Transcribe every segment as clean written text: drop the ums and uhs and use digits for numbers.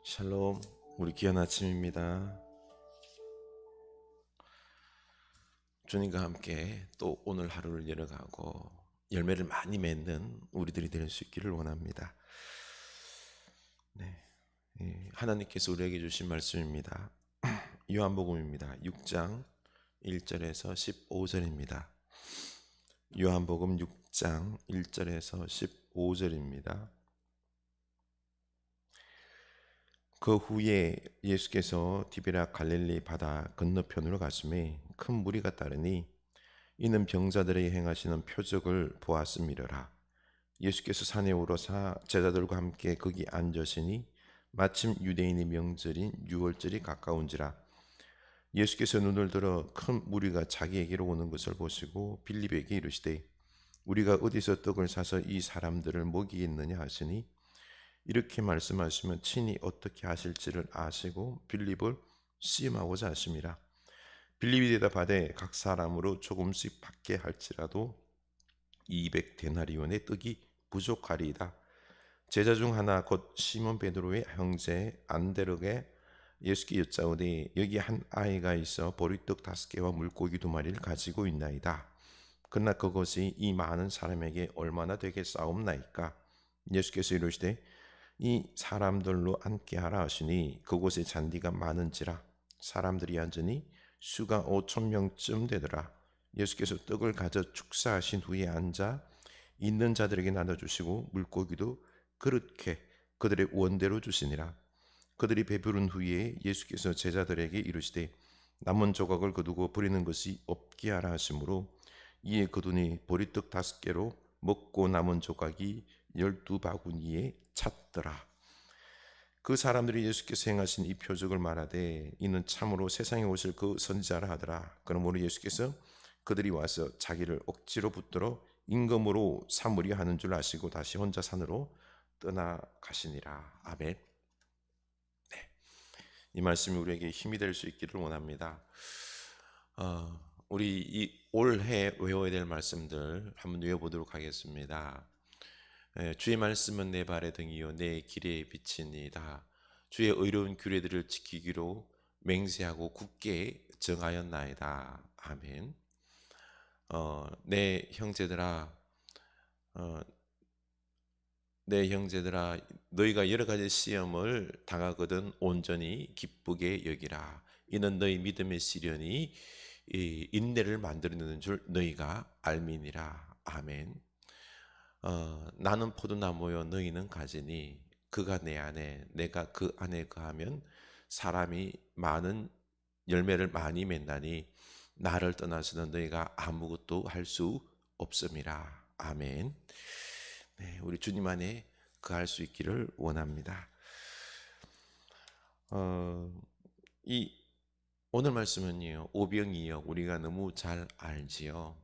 샬롬, 우리 귀한 아침입니다. 주님과 함께 또 오늘 하루를 열어가고 열매를 많이 맺는 우리들이 될 수 있기를 원합니다. 네, 하나님께서 우리에게 주신 말씀입니다. 요한복음입니다. 6장 1절에서 15절입니다. 요한복음 6장 1절에서 15절입니다. 그 후에 예수께서 디베랴 갈릴리 바다 건너편으로 가심에 큰 무리가 따르니 이는 병자들에게 행하시는 표적을 보았음이러라. 예수께서 산에 오르사 제자들과 함께 거기 앉으시니 마침 유대인의 명절인 유월절이 가까운지라. 예수께서 눈을 들어 큰 무리가 자기에게로 오는 것을 보시고 빌립에게 이르시되 우리가 어디서 떡을 사서 이 사람들을 먹이겠느냐 하시니 이렇게 말씀하시면 친히 어떻게 하실지를 아시고 빌립을 시험하고자 하심이라. 빌립이 대답하되 각 사람으로 조금씩 받게 할지라도 200데나리온의 떡이 부족하리이다. 제자 중 하나 곧 시몬 베드로의 형제 안데르게 예수께 여짜오되 여기 한 아이가 있어 보리떡 5개와 물고기 2마리를 가지고 있나이다. 그러나 그것이 이 많은 사람에게 얼마나 되겠사옵나이까. 예수께서 이르시되 이 사람들로 앉게 하라 하시니 그곳에 잔디가 많은지라 사람들이 앉으니 수가 5,000명쯤 되더라. 예수께서 떡을 가져 축사하신 후에 앉아 있는 자들에게 나눠주시고 물고기도 그렇게 그들의 원대로 주시니라. 그들이 배부른 후에 예수께서 제자들에게 이르시되 남은 조각을 거두고 버리는 것이 없게 하라 하시므로 이에 거두니 보리떡 5개로 먹고 남은 조각이 12바구니에 찼더라. 그 사람들이 예수께서 행하신 이 표적을 말하되 이는 참으로 세상에 오실 그 선지자라 하더라. 그러므로 예수께서 그들이 와서 자기를 억지로 붙들어 임금으로 삼으려 하는 줄 아시고 다시 혼자 산으로 떠나가시니라. 아멘. 네, 이 말씀이 우리에게 힘이 될 수 있기를 원합니다. 우리 이 올해 외워야 될 말씀들 한번 외워보도록 하겠습니다. 주의 말씀은 내 발의 등이요 내 길에 비치니이다. 주의 의로운 규례들을 지키기로 맹세하고 굳게 정하였나이다. 아멘. 내 형제들아 너희가 여러 가지 시험을 당하거든 온전히 기쁘게 여기라. 이는 너희 믿음의 시련이 인내를 만들어내는 줄 너희가 알미니라. 아멘. 나는 포도나무요 너희는 가지니 그가 내 안에 내가 그 안에 거하면 사람이 많은 열매를 많이 맺나니 나를 떠나서는 너희가 아무것도 할 수 없음이라. 아멘. 네, 우리 주님 안에 거할 수 있기를 원합니다. 이 오늘 말씀은요 오병이어 우리가 너무 잘 알지요.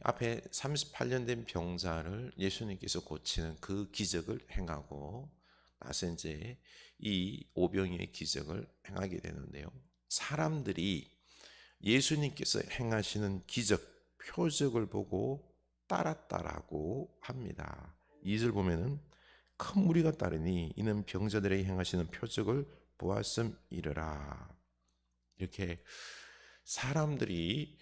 앞에 38년 된 병자를 예수님께서 고치는 그 기적을 행하고 나서 이제 이 오병이어의 기적을 행하게 되는데요. 사람들이 예수님께서 행하시는 기적, 표적을 보고 따랐다라고 합니다. 2절 보면은 큰 무리가 따르니 이는 병자들에게 행하시는 표적을 보았음이러라. 이렇게 사람들이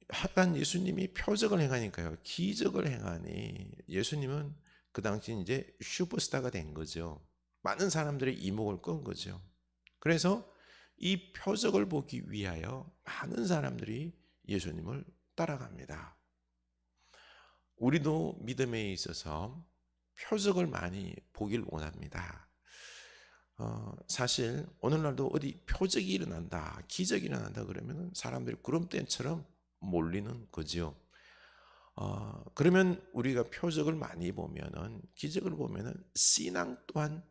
하간 예수님이 표적을 행하니까요. 기적을 행하니 예수님은 그 당시 이제 슈퍼스타가 된 거죠. 많은 사람들의 이목을 끈 거죠. 그래서 이 표적을 보기 위하여 많은 사람들이 예수님을 따라갑니다. 우리도 믿음에 있어서 표적을 많이 보길 원합니다. 사실 오늘날도 어디 표적이 일어난다, 기적이 일어난다 그러면 사람들이 구름대처럼 몰리는 거죠. 그러면 우리가 표적을 많이 보면은 기적을 보면은 신앙 또한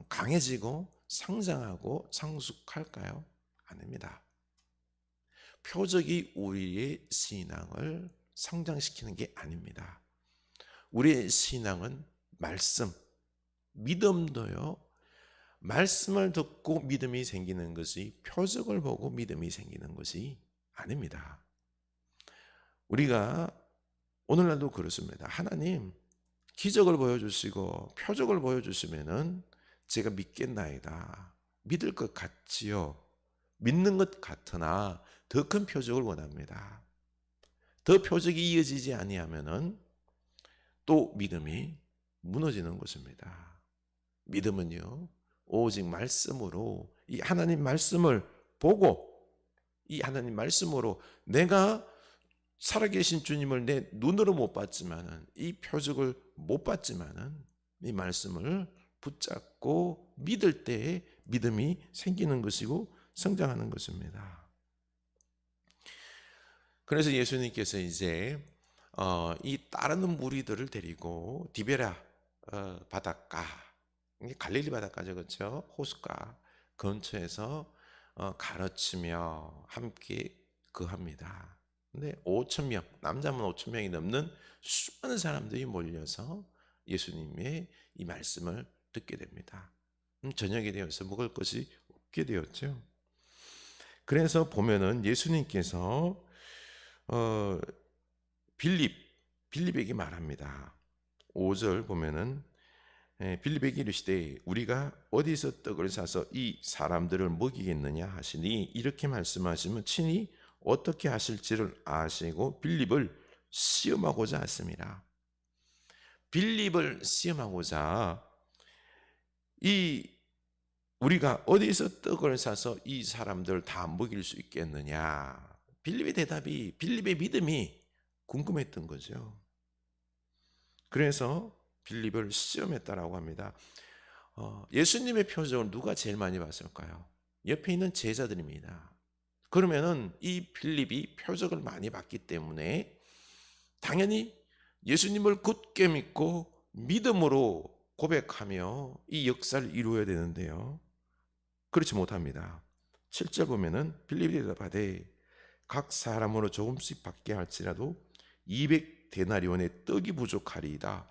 강해지고 성장하고 성숙할까요? 아닙니다. 표적이 우리의 신앙을 성장시키는 게 아닙니다. 우리의 신앙은 말씀, 믿음도요. 말씀을 듣고 믿음이 생기는 것이 표적을 보고 믿음이 생기는 것이 아닙니다. 우리가 오늘날도 그렇습니다. 하나님 기적을 보여주시고 표적을 보여주시면은 제가 믿겠나이다. 믿을 것 같지요. 믿는 것 같으나 더 큰 표적을 원합니다. 더 표적이 이어지지 아니하면은 또 믿음이 무너지는 것입니다. 믿음은요, 오직 말씀으로, 이 하나님 말씀을 보고, 이 하나님 말씀으로 내가 살아계신 주님을 내 눈으로 못 봤지만은, 이 표적을 못 봤지만은 이 말씀을 붙잡고 믿을 때에 믿음이 생기는 것이고 성장하는 것입니다. 그래서 예수님께서 이제 이 따르는 무리들을 데리고 디베라 바닷가, 갈릴리 바닷가죠, 그렇죠? 호숫가 근처에서 가르치며 함께 거합니다. 근데 5천 명, 남자만 5천 명이 넘는 수많은 사람들이 몰려서 예수님의 이 말씀을 듣게 됩니다. 저녁이 되어서 먹을 것이 없게 되었죠. 그래서 보면은 예수님께서 빌립에게 말합니다. 5절 보면은 빌립에게 이르시되 우리가 어디서 떡을 사서 이 사람들을 먹이겠느냐 하시니, 이렇게 말씀하시면 친히 어떻게 하실지를 아시고 빌립을 시험하고자 하십니다. 빌립을 시험하고자 우리가 어디서 떡을 사서 이 사람들 다 먹일 수 있겠느냐. 빌립의 대답이, 빌립의 믿음이 궁금했던 거죠. 그래서 빌립을 시험했다라고 합니다. 예수님의 표적을 누가 제일 많이 봤을까요? 옆에 있는 제자들입니다. 그러면은 이 빌립이 표적을 많이 봤기 때문에 당연히 예수님을 굳게 믿고 믿음으로 고백하며 이 역사를 이루어야 되는데요, 그렇지 못합니다. 7절 보면은 빌립이 대답하되 각 사람으로 조금씩 받게 할지라도 200데나리온의 떡이 부족하리이다.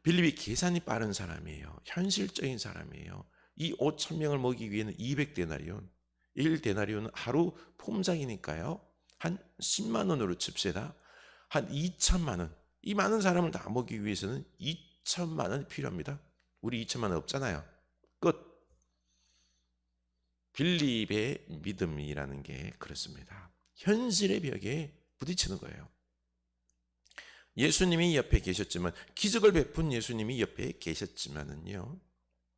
빌립이 계산이 빠른 사람이에요. 현실적인 사람이에요. 이 5천 명을 먹이기 위해는 200데나리온, 1데나리온은 하루 품삯이니까요, 한 10만 원으로 칩시다. 한 2천만 원. 이 많은 사람을 다 먹이기 위해서는 2천만 원이 필요합니다. 우리 2천만 원 없잖아요. 끝. 빌립의 믿음이라는 게 그렇습니다. 현실의 벽에 부딪히는 거예요. 예수님이 옆에 계셨지만, 기적을 베푼 예수님이 옆에 계셨지만은요,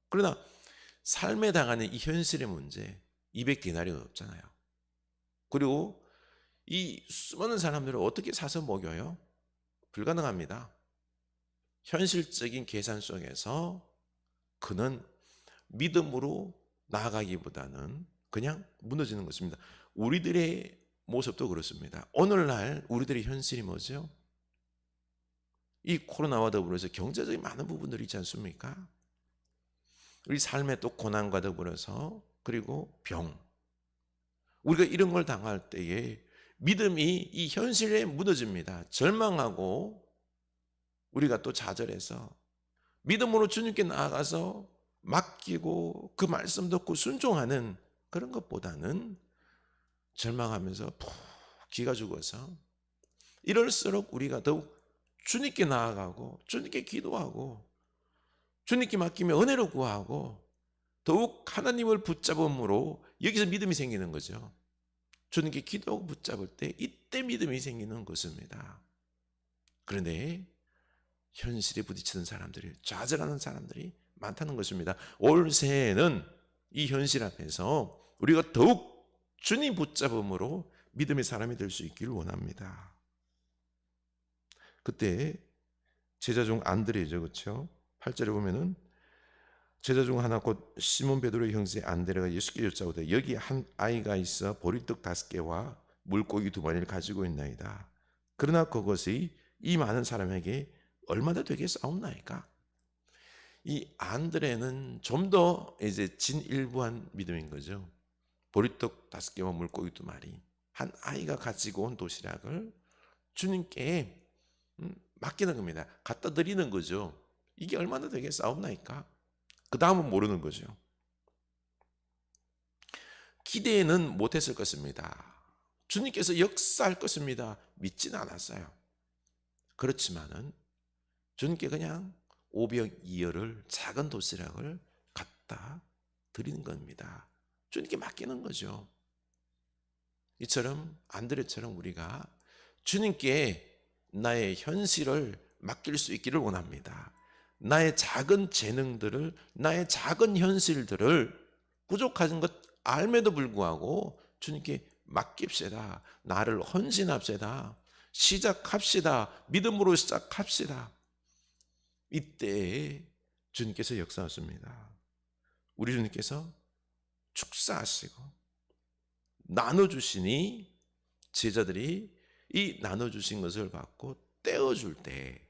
그러나 삶에 당하는 이 현실의 문제, 200데나리온 없잖아요. 그리고 이 수많은 사람들을 어떻게 사서 먹여요? 불가능합니다. 현실적인 계산 속에서 그는 믿음으로 나아가기보다는 그냥 무너지는 것입니다. 우리들의 모습도 그렇습니다. 오늘날 우리들의 현실이 뭐죠? 이 코로나와 더불어서 경제적인 많은 부분들이 있지 않습니까? 우리 삶의 또 고난과 더불어서, 그리고 병, 우리가 이런 걸 당할 때에 믿음이 이 현실에 무너집니다. 절망하고 우리가 또 좌절해서 믿음으로 주님께 나아가서 맡기고 그 말씀 듣고 순종하는 그런 것보다는 절망하면서 푹 기가 죽어서, 이럴수록 우리가 더욱 주님께 나아가고 주님께 기도하고 주님께 맡기며 은혜로 구하고 더욱 하나님을 붙잡음으로 여기서 믿음이 생기는 거죠. 주님께 기도하고 붙잡을 때 이때 믿음이 생기는 것입니다. 그런데 현실에 부딪히는 사람들이, 좌절하는 사람들이 많다는 것입니다. 올 새해는 이 현실 앞에서 우리가 더욱 주님 붙잡음으로 믿음의 사람이 될 수 있기를 원합니다. 그때 제자 중 안드레죠, 그렇죠? 8절에 보면은 제자 중 하나 곧 시몬 베드로의 형제 안드레가 예수께 여짜오되 여기 한 아이가 있어 보리떡 5개와 물고기 2마리를 가지고 있나이다. 그러나 그것이 이 많은 사람에게 얼마나 되겠사옵나이까? 이 안드레는 좀 더 이제 진일부한 믿음인 거죠. 보리떡 5개와 물고기 2마리, 한 아이가 가지고 온 도시락을 주님께 맡기는 겁니다. 갖다 드리는 거죠. 이게 얼마나 되겠사옵나이까? 그 다음은 모르는 거죠. 기대는 못했을 것입니다. 주님께서 역사할 것입니다. 믿지는 않았어요. 그렇지만은 주님께 그냥 오병이어를, 작은 도시락을 갖다 드리는 겁니다. 주님께 맡기는 거죠. 이처럼 안드레처럼 우리가 주님께 나의 현실을 맡길 수 있기를 원합니다. 나의 작은 재능들을, 나의 작은 현실들을 부족한 것 알매도 불구하고 주님께 맡깁시다. 나를 헌신합시다. 시작합시다. 믿음으로 시작합시다. 이때에 주님께서 역사하십니다. 우리 주님께서 축사하시고 나눠주시니 제자들이 이 나눠주신 것을 받고 떼어줄 때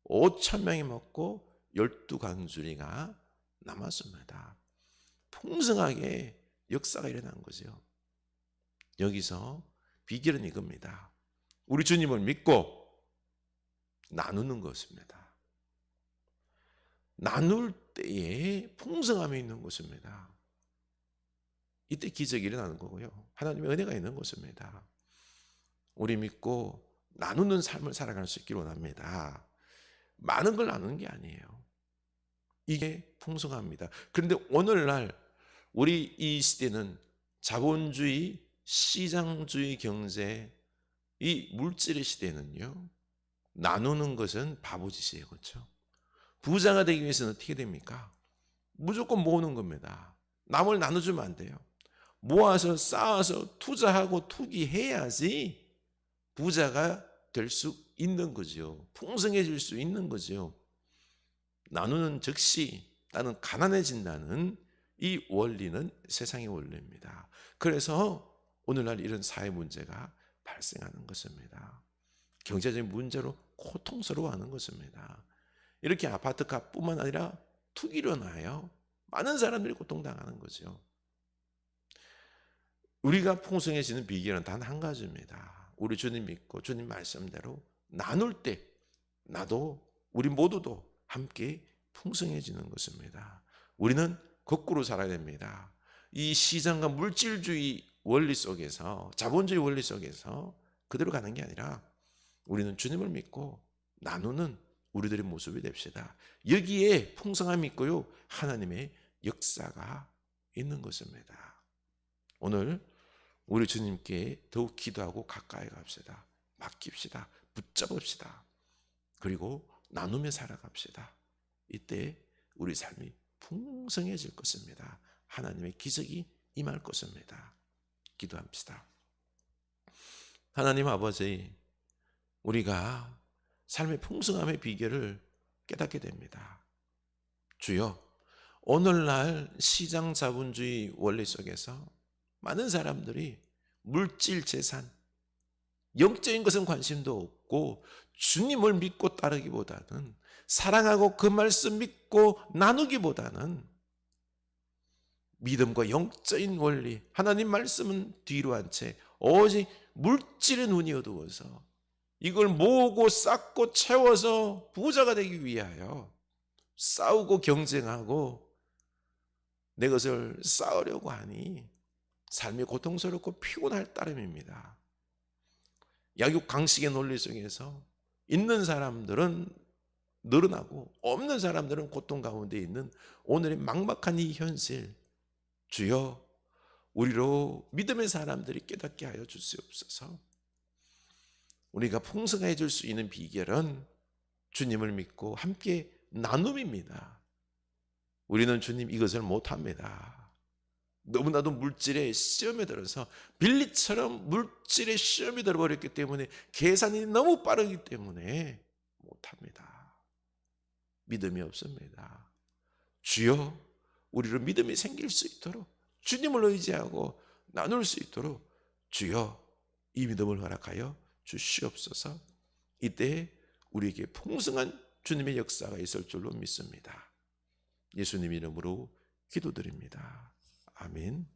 5,000명이 먹고 12강주리가 남았습니다. 풍성하게 역사가 일어난 거죠. 여기서 비결은 이겁니다. 우리 주님을 믿고 나누는 것입니다. 나눌 때에 풍성함이 있는 것입니다. 이때 기적이 일어나는 거고요. 하나님의 은혜가 있는 것입니다. 우리 믿고 나누는 삶을 살아갈 수 있기를 원합니다. 많은 걸 나누는 게 아니에요. 이게 풍성합니다. 그런데 오늘날 우리 이 시대는 자본주의, 시장주의 경제, 이 물질의 시대는요, 나누는 것은 바보짓이에요. 그렇죠? 부자가 되기 위해서는 어떻게 됩니까? 무조건 모으는 겁니다. 남을 나눠주면 안 돼요. 모아서 쌓아서 투자하고 투기해야지 부자가 될 수 있는 거죠. 풍성해질 수 있는 거죠. 나누는 즉시 나는 가난해진다는 이 원리는 세상의 원리입니다. 그래서 오늘날 이런 사회 문제가 발생하는 것입니다. 경제적인 문제로 고통스러워하는 것입니다. 이렇게 아파트 값뿐만 아니라 투기로 나요. 많은 사람들이 고통당하는 거죠. 우리가 풍성해지는 비결은 단 한 가지입니다. 우리 주님 믿고 주님 말씀대로 나눌 때 나도 우리 모두도 함께 풍성해지는 것입니다. 우리는 거꾸로 살아야 됩니다. 이 시장과 물질주의 원리 속에서, 자본주의 원리 속에서 그대로 가는 게 아니라 우리는 주님을 믿고 나누는 우리들의 모습이 됩시다. 여기에 풍성함이 있고요, 하나님의 역사가 있는 것입니다. 오늘 우리 주님께 더욱 기도하고 가까이 갑시다. 맡깁시다. 붙잡읍시다. 그리고 나누며 살아갑시다. 이때 우리 삶이 풍성해질 것입니다. 하나님의 기적이 임할 것입니다. 기도합시다. 하나님 아버지, 우리가 삶의 풍성함의 비결을 깨닫게 됩니다. 주여, 오늘날 시장 자본주의 원리 속에서 많은 사람들이 물질 재산, 영적인 것은 관심도 없고 주님을 믿고 따르기보다는, 사랑하고 그 말씀 믿고 나누기보다는 믿음과 영적인 원리, 하나님 말씀은 뒤로 한 채 오직 물질의 눈이 어두워서 이걸 모으고 쌓고 채워서 부자가 되기 위하여 싸우고 경쟁하고 내 것을 쌓으려고 하니 삶이 고통스럽고 피곤할 따름입니다. 약육 강식의 논리 속에서 있는 사람들은 늘어나고 없는 사람들은 고통 가운데 있는 오늘의 막막한 이 현실, 주여 우리로 믿음의 사람들이 깨닫게 하여 주시옵소서. 우리가 풍성해질 수 있는 비결은 주님을 믿고 함께 나눔입니다. 우리는 주님 이것을 못합니다. 너무나도 물질의 시험에 들어서 빌리처럼 물질의 시험에 들어버렸기 때문에 계산이 너무 빠르기 때문에 못합니다. 믿음이 없습니다. 주여, 우리로 믿음이 생길 수 있도록, 주님을 의지하고 나눌 수 있도록 주여 이 믿음을 허락하여 주시옵소서. 이때 우리에게 풍성한 주님의 역사가 있을 줄로 믿습니다. 예수님 이름으로 기도드립니다. 아멘.